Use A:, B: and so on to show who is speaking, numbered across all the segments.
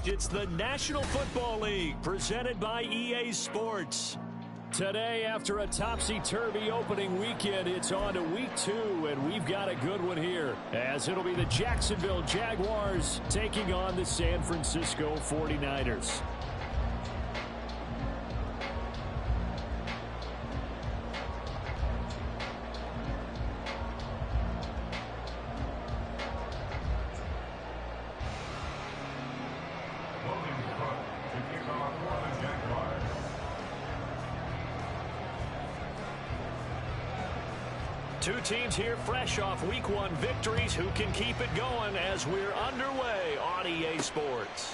A: It's the National Football League presented by EA Sports. Today, after a topsy-turvy opening weekend, it's on to week 2, and we've got a good one here, as it'll be the Jacksonville Jaguars taking on the San Francisco 49ers. Two teams here fresh off week 1 victories. Who can keep it going as we're underway on EA Sports?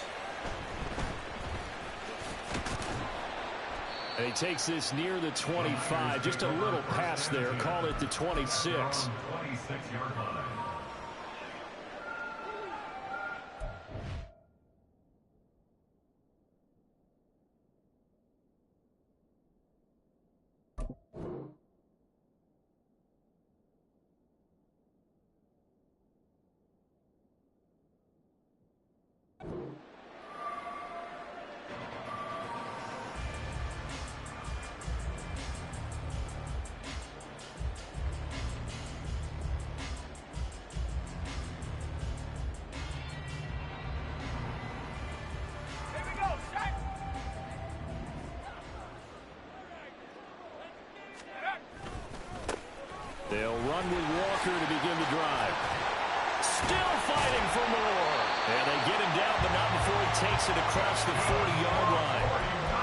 A: And he takes this near the 25, just a little pass there. Call it the 26. They'll run with Walker to begin the drive. Still fighting for more. And they get him down, but not before he takes it across the 40-yard line.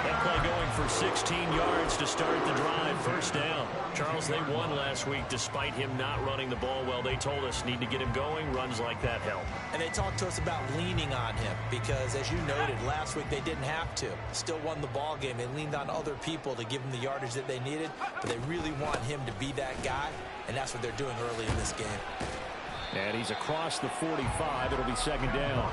A: That play going for 16 yards to start the drive. First down. Charles, they won last week despite him not running the ball well. They told us need to get him going. Runs like that help.
B: And they talked to us about leaning on him because, as you noted, last week they didn't have to. Still won the ball game. They leaned on other people to give them the yardage that they needed, but they really want him to be that guy, and that's what they're doing early in this game.
A: And he's across the 45. It'll be second down.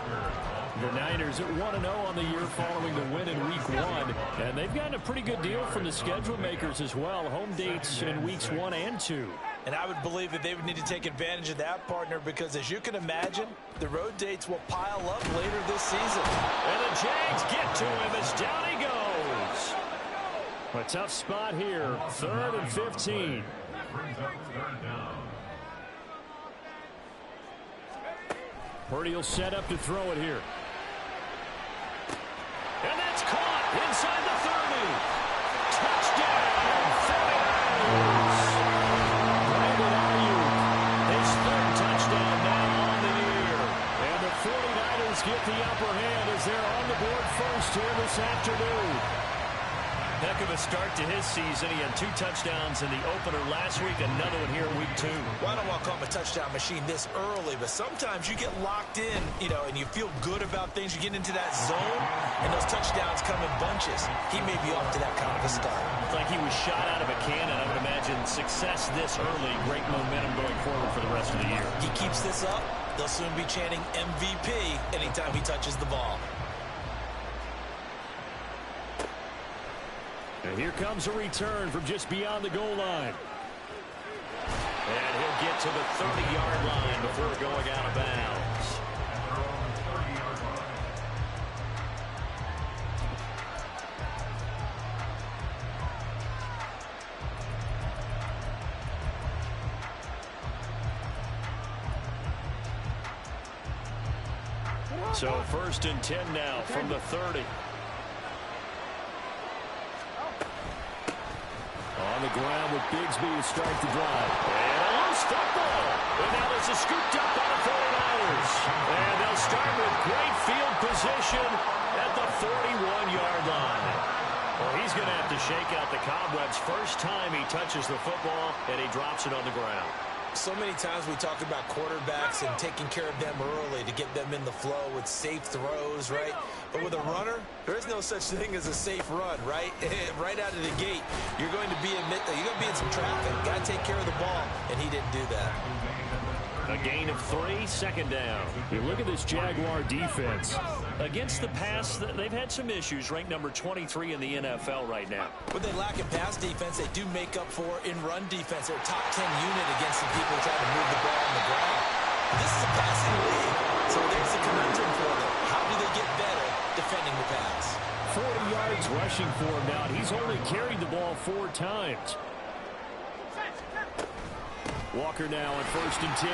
A: The Niners at 1-0 on the year following the win in week 1. And they've gotten a pretty good deal from the schedule makers as well. Home dates in weeks 1 and 2.
B: And I would believe that they would need to take advantage of that, partner, because as you can imagine, the road dates will pile up later this season.
A: And the Jags get to him as down he goes. A tough spot here. 3rd and 15. Purdy will set up to throw it here. And that's caught inside the 30. Touchdown, 49ers. Brandon Ayuk, his 3rd touchdown now on the year. And the 49ers get the upper hand as they're on the board first here this afternoon. Heck of a start to his season. He had 2 touchdowns in the opener last week, another one here in week 2.
B: Well, I don't want to call him a touchdown machine this early, but sometimes you get locked in, and you feel good about things. You get into that zone, and those touchdowns come in bunches. He may be off to that kind of a start.
A: It's like he was shot out of a cannon. I would imagine success this early, great momentum going forward for the rest of the year.
B: He keeps this up, they'll soon be chanting MVP anytime he touches the ball.
A: And here comes a return from just beyond the goal line. And he'll get to the 30-yard line before going out of bounds. So 1st and 10 now from the 30. On the ground with Bigsby to start the drive. And a loose football. And now this is scooped up by the 49ers. And they'll start with great field position at the 41-yard line. Well, he's going to have to shake out the cobwebs first time he touches the football, and he drops it on the ground.
B: So many times we talk about quarterbacks and taking care of them early to get them in the flow with safe throws, right? But with a runner, there is no such thing as a safe run, right? Right out of the gate, you're going to be in some traffic. Got to take care of the ball, and he didn't do that.
A: A gain of 3, second down. You look at this Jaguar defense. Against the pass, they've had some issues. Ranked number 23 in the NFL right now.
B: When they lack in pass defense, they do make up for in run defense. They're a top 10 unit against the people trying to move the ball on the ground. This is a passing league, so there's a conundrum for them.
A: rushing for him now. He's only carried the ball 4 times. Walker now on 1st and 10.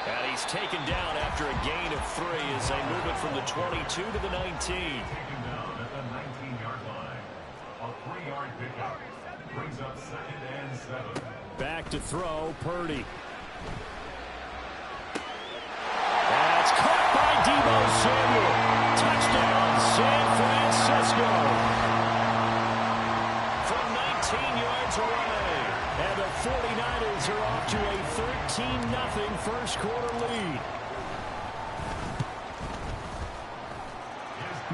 A: And he's taken down after a gain of 3 as they move it from the 22 to the 19.
C: Taken down at the 19-yard line. A 3-yard pickup brings up 2nd and 7.
A: Back to throw, Purdy. That's caught by Deebo Samuel. Touchdown, San Francisco. From 19 yards away. And the 49ers are off to a 13-0 first quarter lead.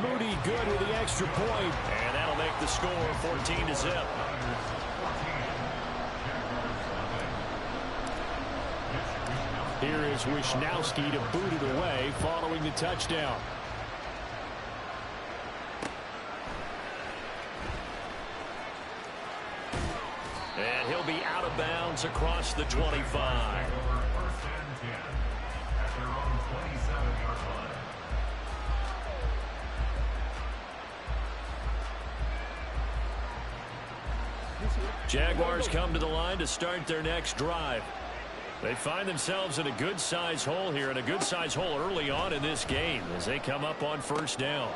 A: Moody good with the extra point. And that'll make the score 14-0. Here is Wisnowski to boot it away following the touchdown. And he'll be out of bounds across the 25. Jaguars come to the line to start their next drive. They find themselves in a good-sized hole here, and a good-sized hole early on in this game as they come up on 1st down.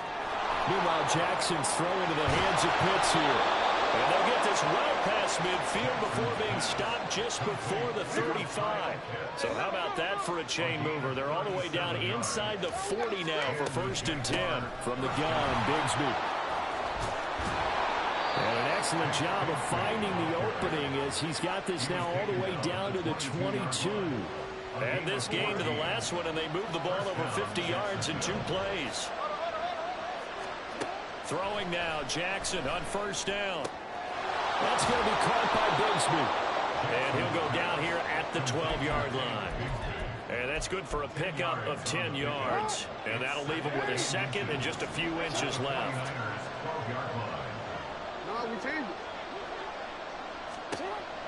A: Meanwhile, Jackson's throw into the hands of Pitts here. And they'll get this well past midfield before being stopped just before the 35. So how about that for a chain mover? They're all the way down inside the 40 now for 1st and 10 from the gun, Bigsby. And an excellent job of finding the opening as he's got this now all the way down to the 22. And this game to the last one, and they moved the ball over 50 yards in 2 plays. Throwing now, Jackson on 1st down. That's going to be caught by Bigsby. And he'll go down here at the 12-yard line. And that's good for a pickup of 10 yards. And that'll leave him with a 2nd and just a few inches left.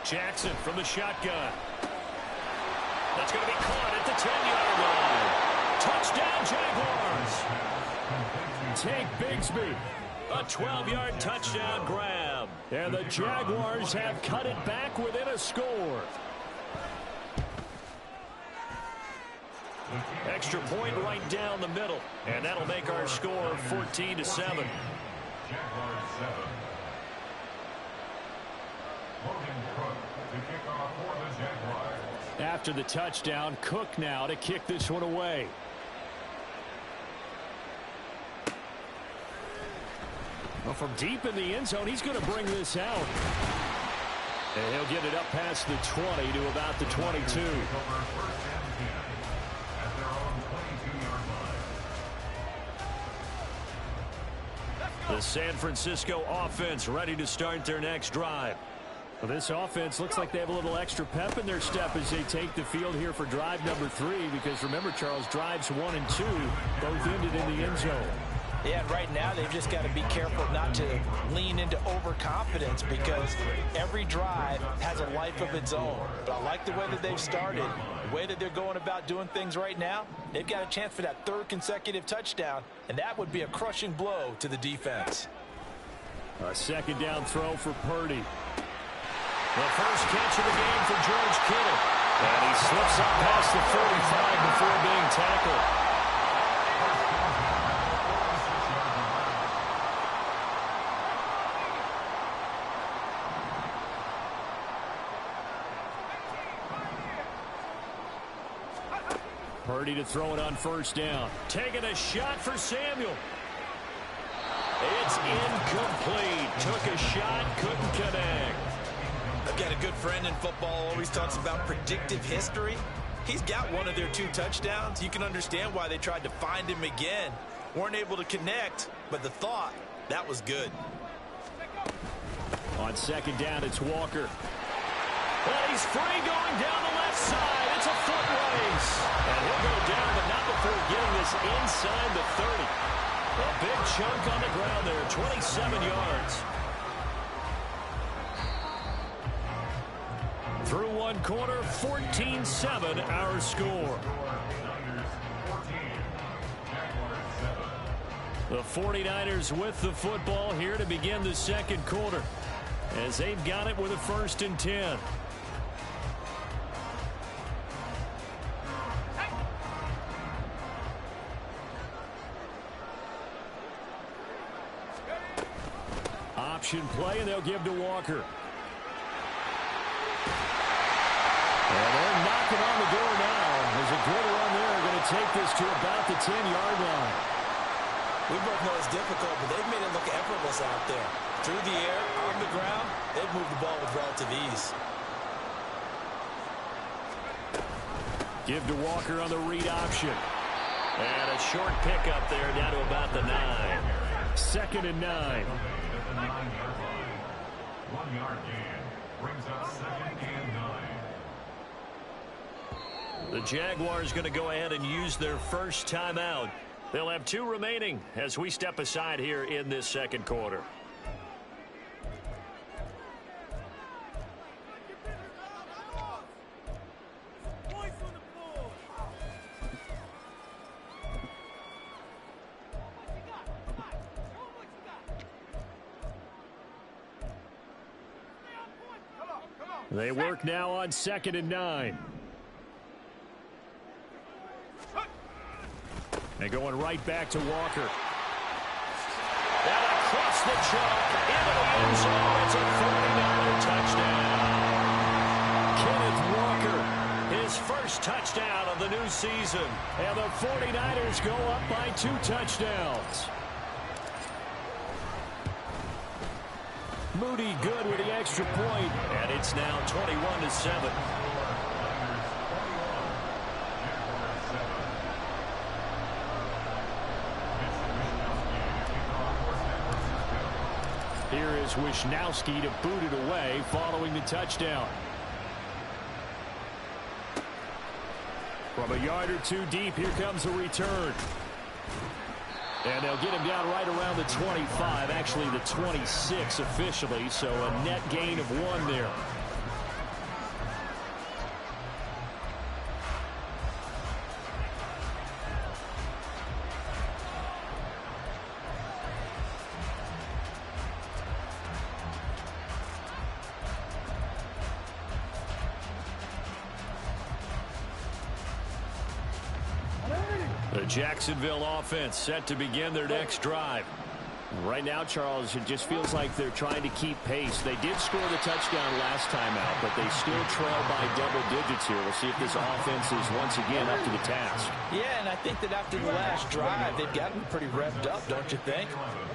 A: Jackson from the shotgun. That's going to be caught at the 10-yard line. Touchdown, Jaguars. Take Bigsby. A 12-yard touchdown grab. And the Jaguars have cut it back within a score. Extra point right down the middle. And that'll make our score 14-7.
C: Jaguars 7.
A: After the touchdown, Cook now to kick this one away. Well, from deep in the end zone, he's going to bring this out. And he'll get it up past the 20 to about the 22. The San Francisco offense ready to start their next drive. Well, this offense looks like they have a little extra pep in their step as they take the field here for drive number 3. Because remember, Charles, drives 1 and 2 both ended in the end zone.
B: Yeah, and right now they've just got to be careful not to lean into overconfidence because every drive has a life of its own. But I like the way that they've started, the way that they're going about doing things right now. They've got a chance for that 3rd consecutive touchdown, and that would be a crushing blow to the defense.
A: A 2nd down throw for Purdy. The first catch of the game for George Kittle. And he slips up past the 45 before being tackled. Purdy to throw it on 1st down. Taking a shot for Samuel. It's incomplete. Took a shot, couldn't connect.
B: I've got a good friend in football, always talks about predictive history. He's got one of their 2 touchdowns. You can understand why they tried to find him again. Weren't able to connect, but the thought, that was good.
A: On 2nd down, it's Walker. Well, he's free going down the left side. It's a foot race. And he'll go down, but not before getting this inside the 30. A big chunk on the ground there, 27 yards. Through 1 quarter, 14-7 our score. The 49ers with the football here to begin the second quarter, as they've got it with a 1st and 10. Option play, and they'll give to Walker. And they're knocking on the door now. There's a good run there. Going to take this to about the 10-yard line.
B: We both know it's difficult, but they've made it look effortless out there. Through the air, on the ground, they've moved the ball with relative ease.
A: Give to Walker on the read option. And a short pickup there down to about the 9. 2nd and 9.
C: At the 9-yard line. 1-yard gain. Brings up 2nd and 9.
A: The Jaguars going to go ahead and use their first timeout. They'll have 2 remaining as we step aside here in this second quarter. They work now on 2nd and 9. And going right back to Walker. And across the chalk into the end zone. It's a 49er touchdown. Kenneth Walker, his first touchdown of the new season. And the 49ers go up by 2 touchdowns. Moody good with the extra point, and it's now 21-7. Here is Wisnowski to boot it away following the touchdown. From a yard or 2 deep, here comes a return. And they'll get him down right around the 25, actually the 26 officially, so a net gain of 1 there. The Jacksonville offense set to begin their next drive. Right now, Charles, it just feels like they're trying to keep pace. They did score the touchdown last time out, but they still trail by double digits here. We'll see if this offense is once again up to the task.
D: Yeah, and I think that after the last drive, they've gotten pretty revved up, don't you think?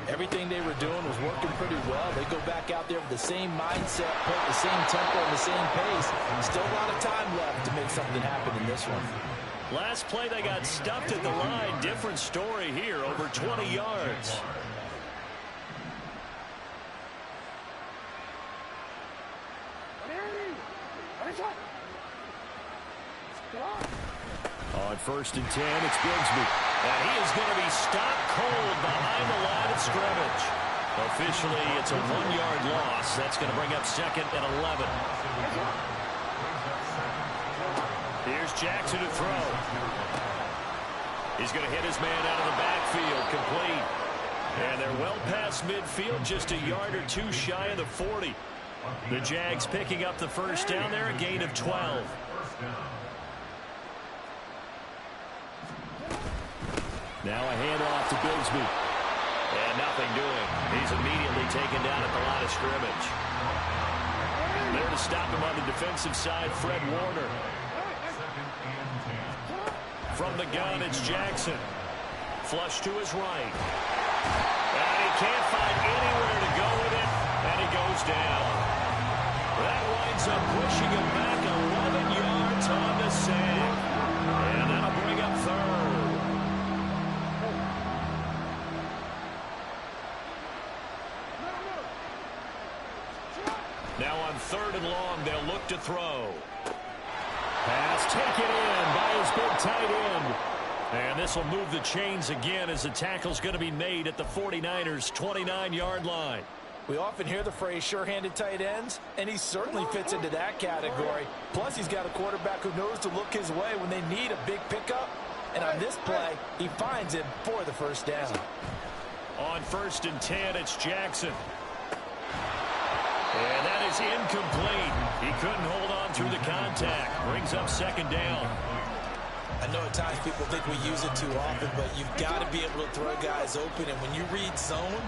D: Everything they were doing was working pretty well. They go back out there with the same mindset, put the same tempo and the same pace. Still a lot of time left to make something happen in this one.
A: Last play, they got stuffed at the line. Different story here, over 20 yards. On 1st and 10, it's Bigsby. And he is going to be stopped cold behind the line of scrimmage. Officially, it's a 1-yard loss. That's going to bring up 2nd and 11. Here's Jackson to throw. He's going to hit his man out of the backfield, complete. And they're well past midfield, just a yard or 2 shy of the 40. The Jags picking up the first down there, a gain of 12. Now a handoff to Bigsby. And nothing doing. He's immediately taken down at the line of scrimmage. There to stop him on the defensive side, Fred Warner. From the gun, it's Jackson. Flush to his right. And he can't find anywhere to go with it, and he goes down. That winds up pushing him back 11 yards on the sack. And that'll bring up 3rd. Now on 3rd and long, they'll look to throw. Pass taken in by his big tight end. And this will move the chains again as the tackle's going to be made at the 49ers' 29-yard line.
D: We often hear the phrase sure-handed tight ends, and he certainly fits into that category. Plus, he's got a quarterback who knows to look his way when they need a big pickup. And on this play, he finds him for the first down.
A: On 1st and 10, it's Jackson. And that is incomplete. He couldn't hold on through the contact. Brings up 2nd down.
B: I know at times people think we use it too often, but you've got to be able to throw guys open. And when you read zone,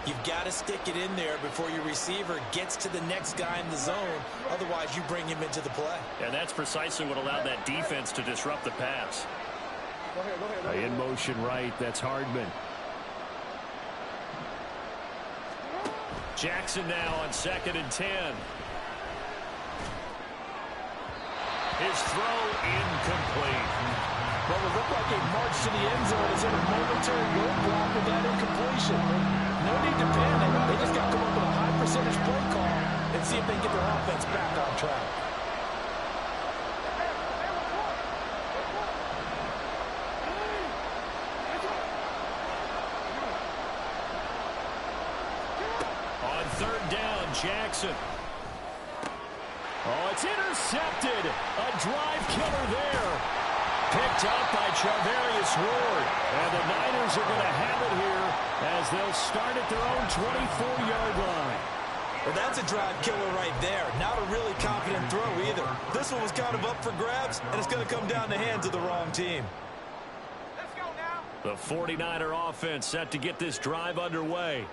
B: you've got to stick it in there before your receiver gets to the next guy in the zone. Otherwise, you bring him into the play.
A: And that's precisely what allowed that defense to disrupt the pass. In motion right, that's Hardman. Jackson now on 2nd and 10. His throw incomplete.
D: Well, it looked like a march to the end zone is in a momentary roadblock with that incompletion. No need to panic. They just got to come up with a high percentage play call and see if they can get their offense back on track.
A: On 3rd down, Jackson. Oh, it's intercepted. A drive killer there. Picked up by Charvarius Ward. And the Niners are going to have it here as they'll start at their own 24-yard line.
B: Well, that's a drive killer right there. Not a really confident throw either. This one was kind of up for grabs, and it's going to come down the hands of the wrong team.
A: Let's go now. The 49er offense set to get this drive underway.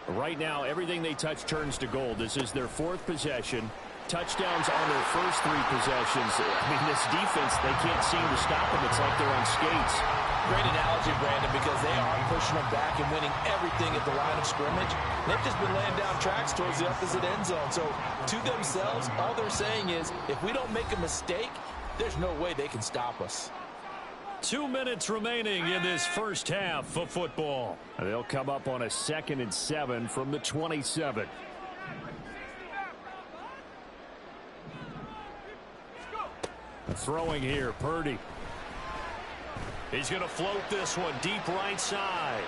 A: Right now, everything they touch turns to gold. This is their 4th possession. Touchdowns on their first 3 possessions. I mean, this defense, they can't seem to stop them. It's like they're on skates.
D: Great analogy, Brandon, because they are pushing them back and winning everything at the line of scrimmage. They've just been laying down tracks towards the opposite end zone. So, to themselves, all they're saying is, if we don't make a mistake, there's no way they can stop us.
A: 2 minutes remaining in this first half of football. They'll come up on a 2nd and 7 from the 27. Throwing here, Purdy. He's going to float this one deep right side.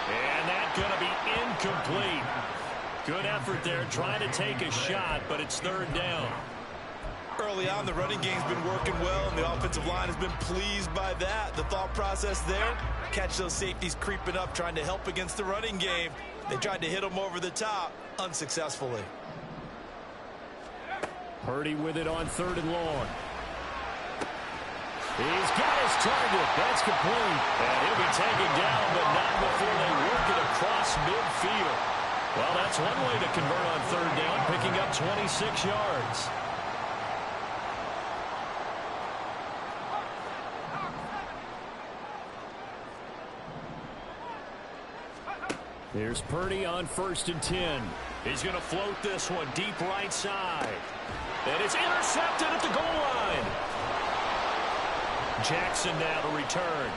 A: And that's going to be incomplete. Good effort there, trying to take a shot, but it's 3rd down.
B: Early on, the running game's been working well, and the offensive line has been pleased by that. The thought process there, catch those safeties creeping up, trying to help against the running game. They tried to hit them over the top, unsuccessfully.
A: Purdy with it on 3rd and long. He's got his target. That's complete. And he'll be taken down, but not before they work it across midfield. Well, that's one way to convert on 3rd down, picking up 26 yards. Here's Purdy on 1st and 10. He's going to float this one deep right side. And it's intercepted at the goal line. Jackson now to return.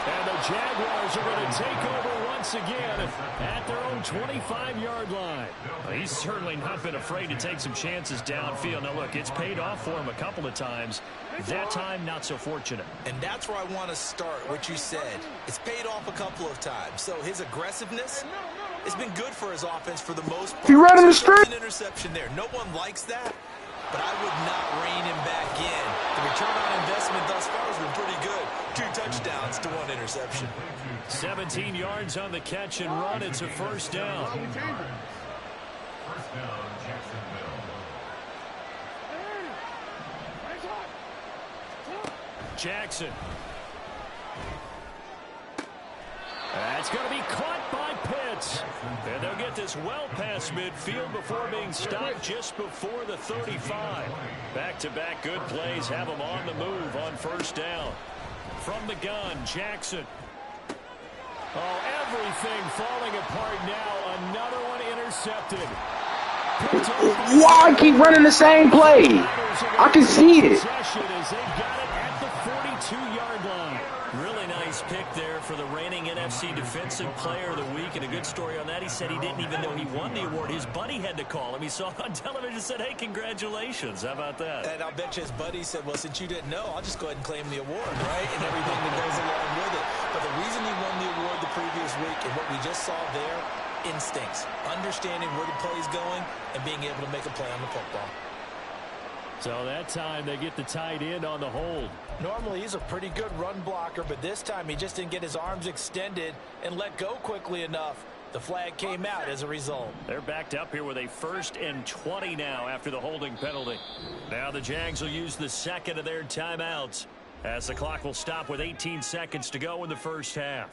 A: And the Jaguars are going to take over once again at their own 25-yard line. Well, he's certainly not been afraid to take some chances downfield. Now, look, it's paid off for him a couple of times. That time, not so fortunate.
B: And that's where I want to start, what you said. It's paid off a couple of times. So his aggressiveness has been good for his offense for the most part.
E: He ran in the street.
B: An interception there. No one likes that, but I would not rein him back in. The return on investment thus far has been pretty good. 2 touchdowns to 1 interception.
A: 17 yards on the catch and run. It's a 1st down.
C: First down, Jacksonville.
A: Jackson. That's going to be caught by Pitts. And they'll get this well past midfield before being stopped just before the 35. Back-to-back good plays have them on the move on 1st down. From the gun, Jackson. Oh, everything falling apart now. Another one intercepted.
E: Why I keep running the same play? I can see it.
A: As they've got it at the 42-yard line. Really nice pick there for the reigning NFC Defensive Player of the Week. And a good story on that. He said he didn't even know he won the award. His buddy had to call him. He saw it on television and said, hey, congratulations. How about that?
B: And I'll bet you his buddy said, well, since you didn't know, I'll just go ahead and claim the award, right? And everything that goes along with it. But the reason he won the award the previous week and what we just saw there, instincts, understanding where the play is going and being able to make a play on the football.
A: So that time they get the tight end on the hold.
D: Normally he's a pretty good run blocker, but this time he just didn't get his arms extended and let go quickly enough. The flag came out as a result.
A: They're backed up here with a 1st and 20 now after the holding penalty. Now the Jags will use the second of their timeouts as the clock will stop with 18 seconds to go in the first half.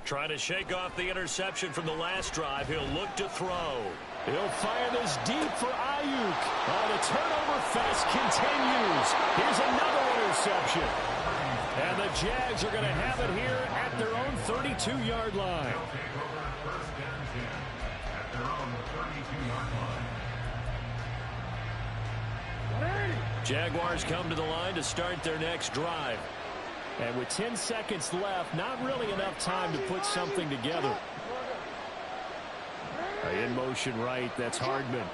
A: Trying to shake off the interception from the last drive. He'll look to throw. He'll fire this deep for Ayuk. Oh, the turnover fest continues. Here's another interception. And the Jags are going to have it here at their own 32-yard line. Jaguars come to the line to start their next drive. And with 10 seconds left, not really enough time to put something together. In motion right, that's Hardman.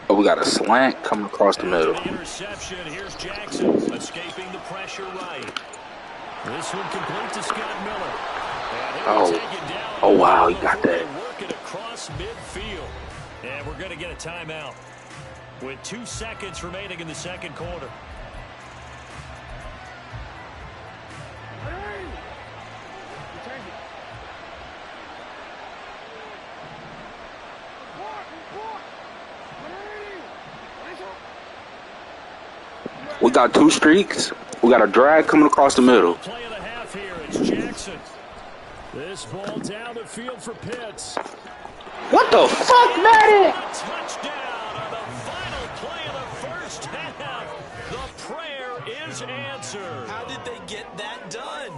E: Oh, we got a slant coming across the middle.
A: The interception, here's Jackson, escaping the pressure right. This one complete to Scott Miller.
E: Oh, wow, he got that.
A: Working across midfield. And we're going to get a timeout with 2 seconds remaining in the second quarter.
E: We got 2 streaks. We got a drag coming across the middle.
A: Play of the half here. It's Jackson. This ball down the field for Pitts.
E: What the fuck, Madde?
A: Touchdown on the final play of the first half. The prayer is answered.
B: How did they get that done?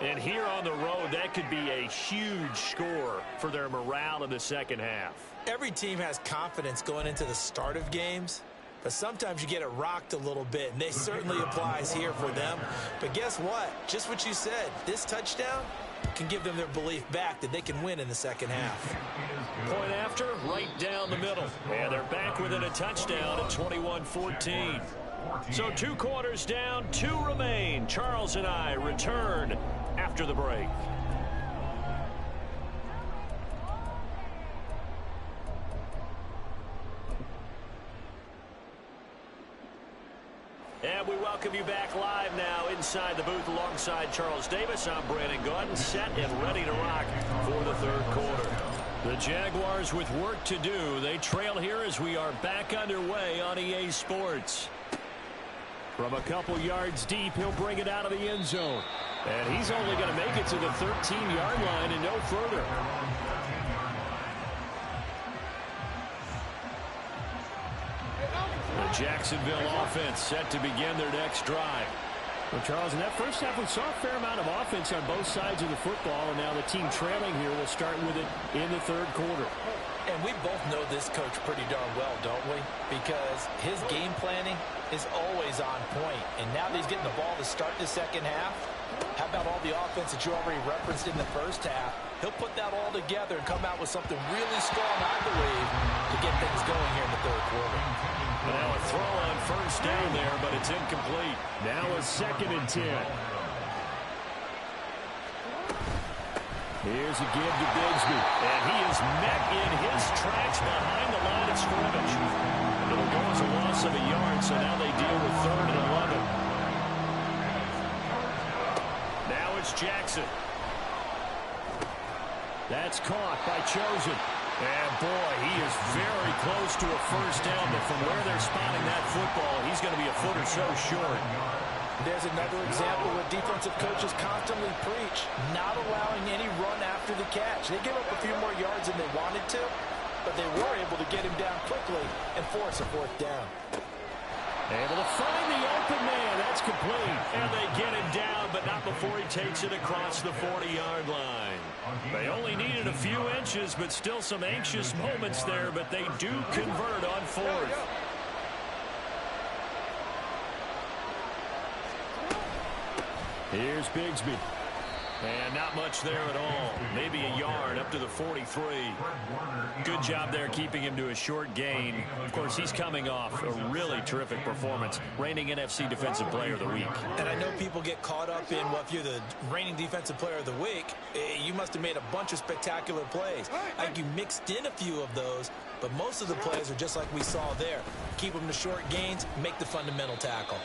A: And here on the road, that could be a huge score for their morale in the second half.
B: Every team has confidence going into the start of games, but sometimes you get it rocked a little bit, and they certainly applies here for them. But guess what? Just what you said, this touchdown can give them their belief back that they can win in the second half.
A: Point after, right down the middle. And they're back within a touchdown at 21-14. So 2 quarters down, 2 remain. Charles and I return after the break. And we welcome you back live now inside the booth alongside Charles Davis. I'm Brandon Gordon, set and ready to rock for the third quarter. The Jaguars with work to do. They trail here as we are back underway on EA Sports. From a couple yards deep, he'll bring it out of the end zone. And he's only going to make it to the 13-yard line and no further. The Jacksonville offense set to begin their next drive. Well, Charles, in that first half, we saw a fair amount of offense on both sides of the football, and now the team trailing here will start with it in the third quarter.
D: And we both know this coach pretty darn well, don't we? Because his game planning is always on point. And now that he's getting the ball to start the second half, how about all the offense that you already referenced in the first half? He'll put that all together and come out with something really strong, I believe, to get things going here in the third quarter.
A: Now a throw on first down there, but it's incomplete. Now a 2nd and 10. Here's a give to Bigsby. And he is met in his tracks behind the line of scrimmage. It'll go as a loss of a yard, so now they deal with 3rd and 11. Now it's Jackson. That's caught by Chosen. And boy, he is very close to a first down, but from where they're spotting that football, he's going to be a foot or so short.
D: There's another example where defensive coaches constantly preach, not allowing any run after the catch. They gave up a few more yards than they wanted to, but they were able to get him down quickly and force a 4th down.
A: Able to find the open man. That's complete. And they get him down, but not before he takes it across the 40-yard line. They only needed a few inches, but still some anxious moments there, but they do convert on 4th. Here's Bigsby. And not much there at all. Maybe a yard up to the 43. Good job there keeping him to a short gain. Of course, he's coming off a really terrific performance. Reigning NFC Defensive Player of the Week.
B: And I know people get caught up in, well, if you're the reigning Defensive Player of the Week, you must have made a bunch of spectacular plays. I think you mixed in a few of those, but most of the plays are just like we saw there. Keep them to short gains, make the fundamental tackle.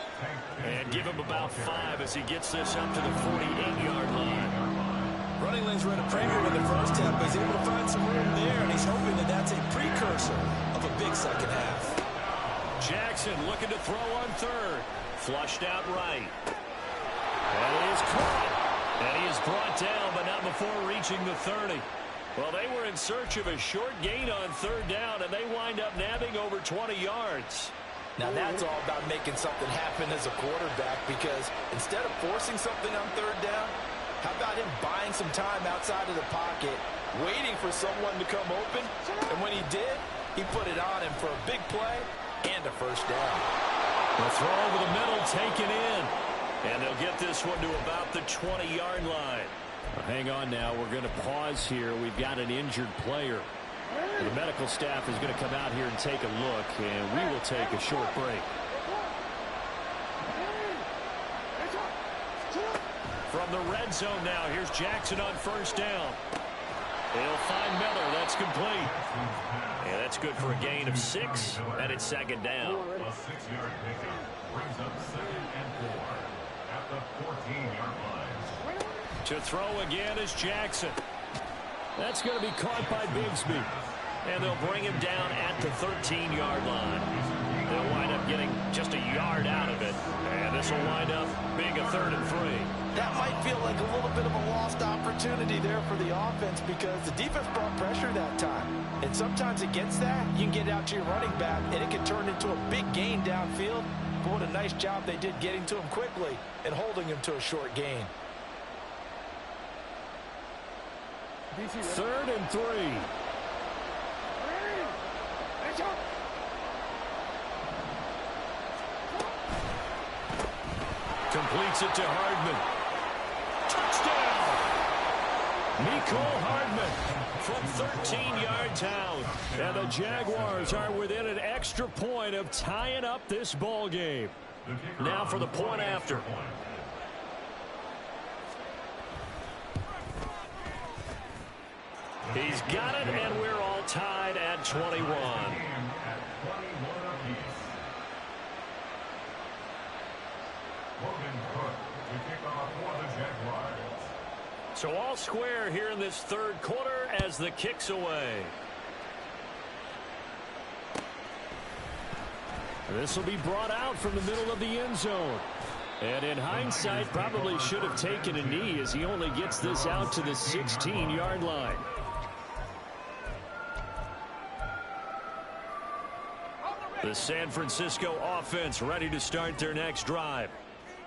A: And give him about 5 as he gets this up to the 48-yard line.
B: Running lanes were in a premium in the first half, but he's able to find some room there, and he's hoping that that's a precursor of a big second half.
A: Jackson looking to throw on third. Flushed out right. And he is caught. And he is brought down, but not before reaching the 30. Well, they were in search of a short gain on third down, and they wind up nabbing over 20 yards.
D: Now, that's all about making something happen as a quarterback, because instead of forcing something on third down, how about him buying some time outside of the pocket, waiting for someone to come open, and when he did, he put it on him for a big play and a first down.
A: The throw over the middle taken in, and they'll get this one to about the 20-yard line. Hang on now. We're going to pause here. We've got an injured player. The medical staff is going to come out here and take a look, and we will take a short break. From the red zone now, here's Jackson on first down. They'll find Miller. That's complete. And that's good for a gain of 6, and it's second down.
C: A 6-yard pickup brings up 2nd and 4 at the 14-yard line.
A: To throw again is Jackson. That's going to be caught by Bigsby. And they'll bring him down at the 13-yard line. They'll wind up getting just a yard out of it. And this will wind up being a 3rd and 3.
D: That might feel like a little bit of a lost opportunity there for the offense, because the defense brought pressure that time. And sometimes against that, you can get out to your running back, and it can turn into a big gain downfield. But what a nice job they did getting to him quickly and holding him to a short gain.
A: 3rd and 3. Completes it to Hardman. Touchdown! Mecole Hardman from 13 yards out. And the Jaguars are within an extra point of tying up this ball game. Now for the point after. He's got it, and we're all tied at 21. So all square here in this 3rd quarter as the kick's away. This will be brought out from the middle of the end zone. And in hindsight, probably should have taken a knee, as he only gets this out to the 16-yard line. The San Francisco offense ready to start their next drive.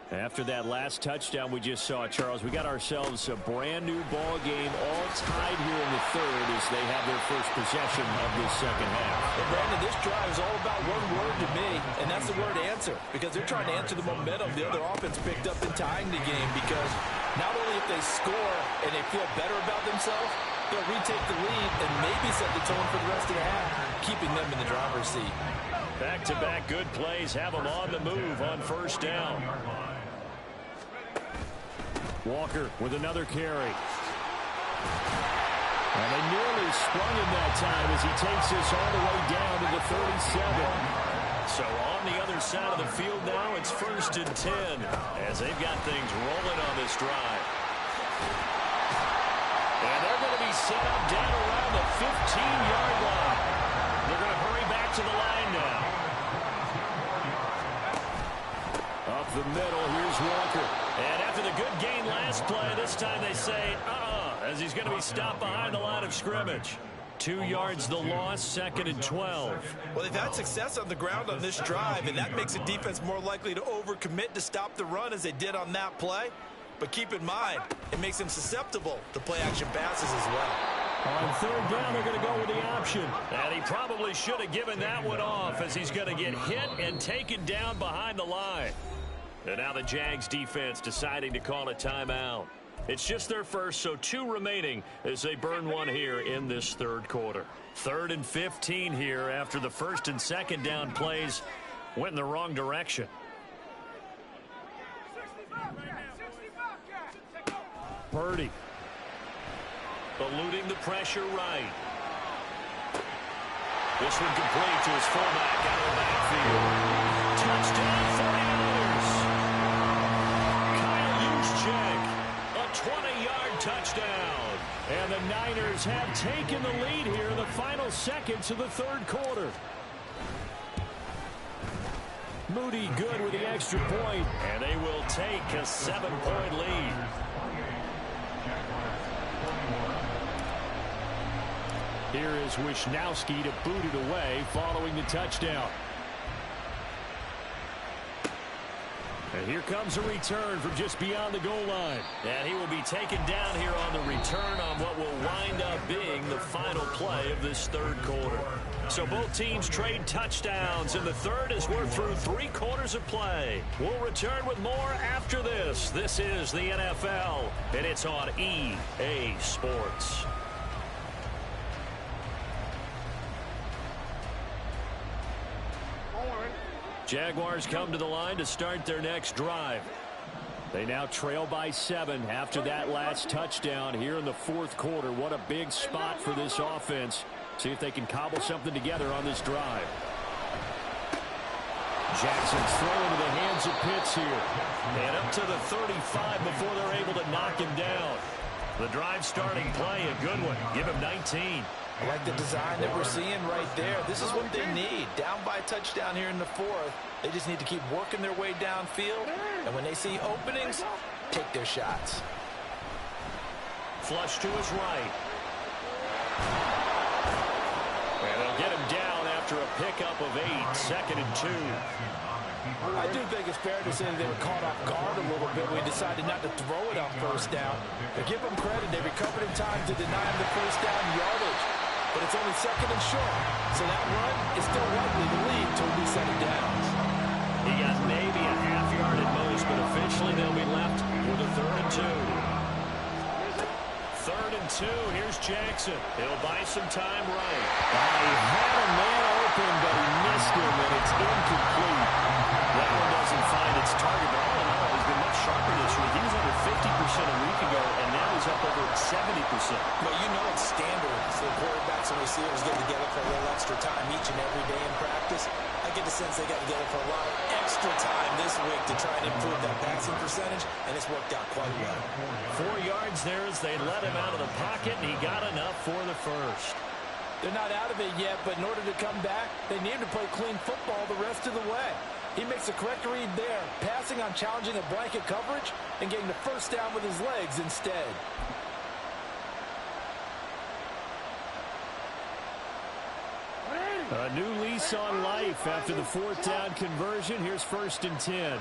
A: After that last touchdown we just saw, Charles, we got ourselves a brand new ball game, all tied here in the 3rd as they have their first possession of this second half.
D: And Brandon, this drive is all about one word to me, and that's the word answer, because they're trying to answer the momentum the other offense picked up in tying the game, because not only if they score and they feel better about themselves, they'll retake the lead and maybe set the tone for the rest of the half, keeping them in the driver's seat.
A: Back-to-back good plays have them on the move on first down. Walker with another carry. And they nearly sprung him that time as he takes this all the way down to the 37. So on the other side of the field now, it's 1st and 10 as they've got things rolling on this drive. And they're going to be set up down around the 15-yard line. They're going to hurry back to the line now. Up the middle, here's Walker. And after the good gain last play, this time they say, as he's going to be stopped behind the line of scrimmage. 2 yards the loss, 2nd and 12.
B: Well, they've had success on the ground on this drive, and that makes the defense more likely to overcommit to stop the run as they did on that play. But keep in mind, it makes them susceptible to play-action passes as well.
A: On 3rd down, they're going to go with the option. And he probably should have given that one off as he's going to get hit and taken down behind the line. And now the Jags defense deciding to call a timeout. It's just their first, so 2 remaining as they burn one here in this third quarter. 3rd and 15 here after the first and second down plays went in the wrong direction. Purdy eluding the pressure right. This one complete to his fullback out of the backfield. Touchdown 49ers. Kyle Juszczyk, a 20-yard touchdown. And the Niners have taken the lead here in the final seconds of the third quarter. Moody good with the extra point, and they will take a 7-point lead. Here is Wisnowski to boot it away following the touchdown. And here comes a return from just beyond the goal line. And he will be taken down here on the return on what will wind up being the final play of this third quarter. So both teams trade touchdowns in the third as we're through 3 quarters of play. We'll return with more after this. This is the NFL, and it's on EA Sports. Jaguars come to the line to start their next drive. They now trail by 7 after that last touchdown here in the fourth quarter. What a big spot for this offense. See if they can cobble something together on this drive. Jackson's throw into the hands of Pitts here. And up to the 35 before they're able to knock him down. The drive starting play, a good one. Give him 19.
D: I like the design that we're seeing right there. This is what they need. Down by a touchdown here in the fourth. They just need to keep working their way downfield. And when they see openings, take their shots.
A: Flush to his right. And they'll get him down after a pickup of 8. 2nd and 2.
D: I do think it's fair to say they were caught off guard a little bit. We decided not to throw it on first down. But give them credit. They recovered in time to deny them the first down yardage. But it's only 2nd and short. So that run is still likely to lead to a set of downs.
A: He got maybe a half yard at most, but officially they'll be left with a 3rd and 2. 3rd and 2. Here's Jackson. He'll buy some time right.
D: He had a man open, but he missed him, and it's incomplete.
A: That one doesn't find its target, but all in all, he's been much sharper this week. He was under 50% a week ago, and now he's up over 70%.
B: But you know it's standard for quarterbacks and receivers get together for a little extra time each and every day in practice. I get the sense they got together for a lot of extra time this week to try and improve that passing percentage, and it's worked out quite well.
A: 4 yards there as they let him out of the pocket, and he got enough for the first.
D: They're not out of it yet, but in order to come back, they need to play clean football the rest of the way. He makes the correct read there, passing on challenging a blanket coverage and getting the first down with his legs instead.
A: A new lease on life after the 4th down conversion. Here's 1st and 10.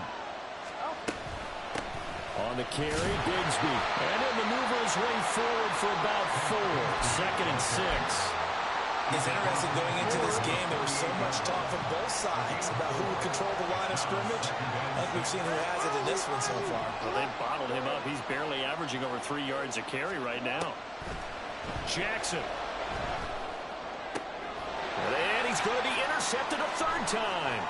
A: On the carry, Bigsby. And he'll maneuver his way forward for about 4. 2nd and 6.
B: It's interesting going into this game. There was so much talk from both sides about who would control the line of scrimmage. I think we've seen who has it in this one so far.
A: Well, they bottled him up. He's barely averaging over 3 yards a carry right now. Jackson. And he's going to be intercepted a 3rd time.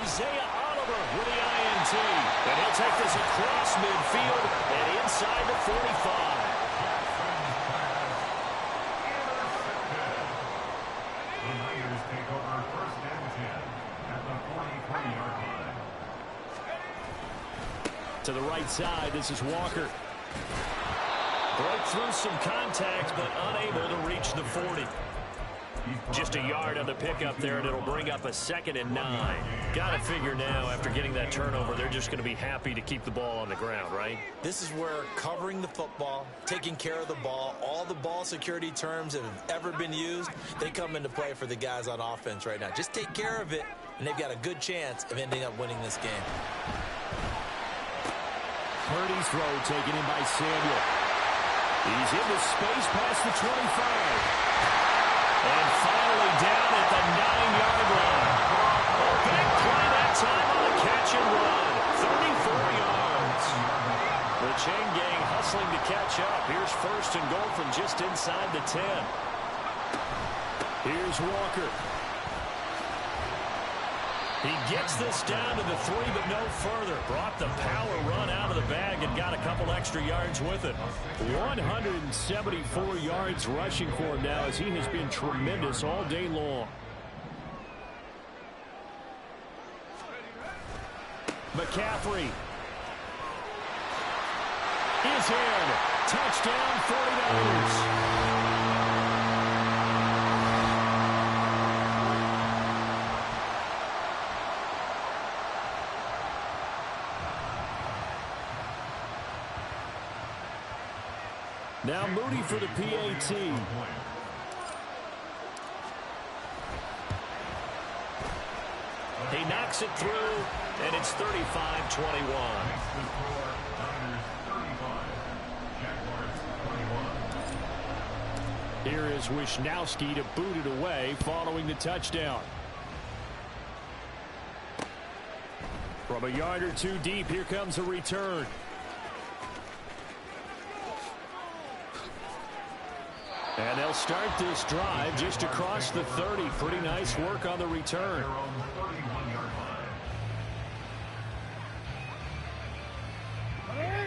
A: Isaiah Oliver with the INT. And he'll take this across midfield and inside the 45.
C: The Niners take over 1st and 10 at the 43-yard line.
A: To the right side, this is Walker. Broke through some contact, but unable to reach the 40. Just a yard on the pickup there, and it'll bring up a 2nd and 9. Got to figure now, after getting that turnover, they're just going to be happy to keep the ball on the ground, right?
B: This is where covering the football, taking care of the ball, all the ball security terms that have ever been used, they come into play for the guys on offense right now. Just take care of it, and they've got a good chance of ending up winning this game.
A: Purdy's throw taken in by Samuel. He's into space past the 25. And finally down at the 9-yard line. A big play that time on the catch and run. 34 yards. The chain gang hustling to catch up. Here's first and goal from just inside the 10. Here's Walker. He gets this down to the 3, but no further. Brought the power run out of the bag and got a couple extra yards with it. 174 yards rushing for him now as he has been tremendous all day long. McCaffrey is in. Touchdown, 49ers. Now Moody for the PAT. He knocks it through, and it's 35-21. Here is Wisnowski to boot it away following the touchdown. From a yard or two deep, here comes a return. And they'll start this drive just across the 30. Pretty nice work on the return.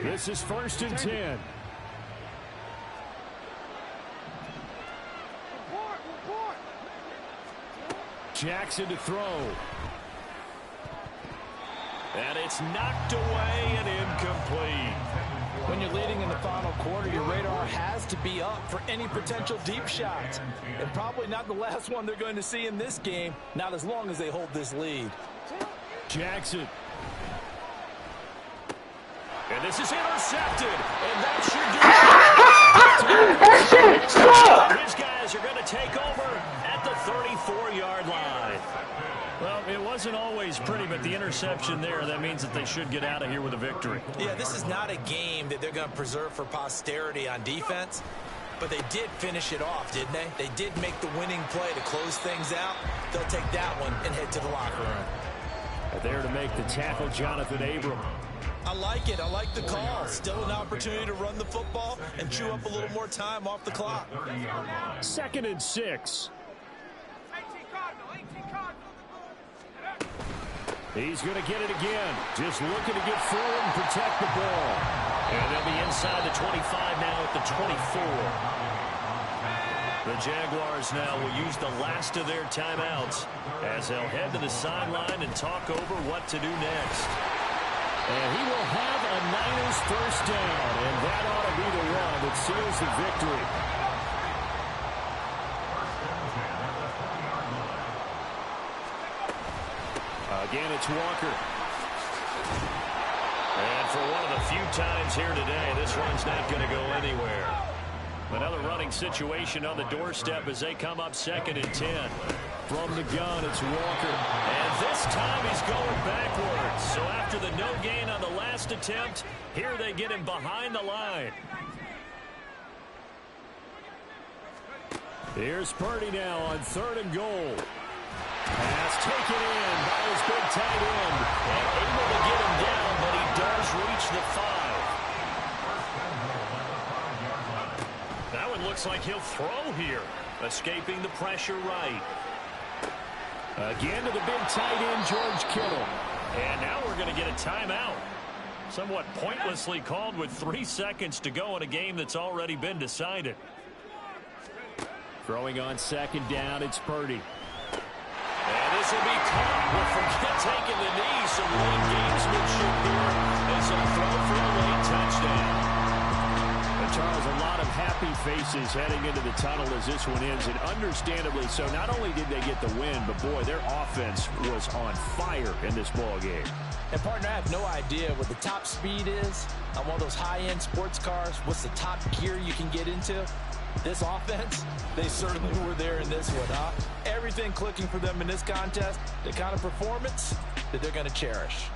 A: This is first and 10. Jackson to throw. And it's knocked away and incomplete.
D: When you're leading in the final quarter, your radar has to be up for any potential deep shots. And probably not the last one they're going to see in this game, not as long as they hold this lead.
A: Jackson. And this is intercepted. And that should do it. His guys are going to take over at the 34-yard line. Well, it wasn't always pretty, but the interception there, that means that they should get out of here with a victory.
B: Yeah, this is not a game that they're going to preserve for posterity on defense, but they did finish it off, didn't they? They did make the winning play to close things out. They'll take that one and head to the locker room.
A: There to make the tackle, Jonathan Abram.
B: I like it. I like the call. Still an opportunity to run the football and chew up a little more time off the clock.
A: 2nd and 6. He's going to get it again. Just looking to get forward and protect the ball. And they'll be inside the 25 now at the 24. The Jaguars now will use the last of their timeouts as they'll head to the sideline and talk over what to do next. And he will have a Niners first down, and that ought to be the one that seals the victory. Again, it's Walker. And for one of the few times here today, this run's not going to go anywhere. Another running situation on the doorstep as they come up 2nd and 10. From the gun, it's Walker. And this time he's going backwards. So after the no gain on the last attempt, here they get him behind the line. Here's Purdy now on 3rd and goal. Pass taken in by his big tight end. And able to get him down, but he does reach the 5. That one looks like he'll throw here. Escaping the pressure right. Again to the big tight end, George Kittle. And now we're going to get a timeout. Somewhat pointlessly called with 3 seconds to go in a game that's already been decided. Throwing on 2nd down, it's Purdy. And this will be caught. We'll forget taking the knee. Some late gamesmanship here as they'll throw for a late touchdown. And Charles, a lot of happy faces heading into the tunnel as this one ends, and understandably so. Not only did they get the win, but boy, their offense was on fire in this ball game.
D: And partner, I have no idea what the top speed is on one of those high-end sports cars. What's the top gear you can get into? This offense, they certainly were there in this one, huh? Everything clicking for them in this contest, the kind of performance that they're going to cherish.